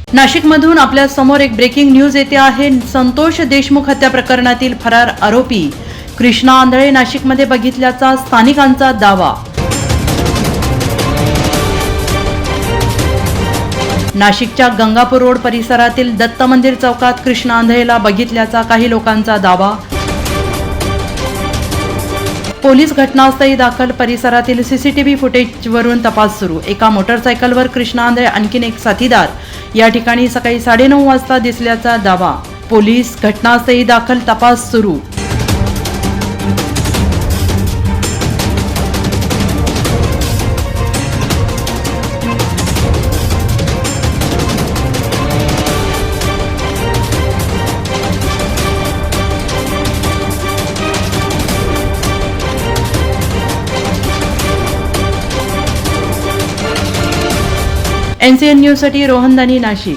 नाशिकमधून आपल्या समोर एक ब्रेकिंग न्यूज येते आहे। संतोष देशमुख हत्या प्रकरणातील फरार आरोपी कृष्णा आंधळे नाशिकमध्ये बघितल्याचा स्थानिकांचा दावा। नाशिकच्या गंगापूर रोड परिसरातील दत्त मंदिर चौकात कृष्णा आंधळेला बघितल्याचा काही लोकांचा दावा। पोलीस घटनास्थळी दाखल, परिसरातील सीसीटीव्ही फुटेजवरून तपास सुरू। एका मोटरसायकलवर कृष्णा आंधळे आणखीन एक साथीदार या ठिकाणी सकाळी 9:30 वाजता दिसल्याचा दावा। पोलीस घटनास्थळी दाखल, तपास सुरू। NCN न्यूजसाठी रोहन दानी, नाशिक।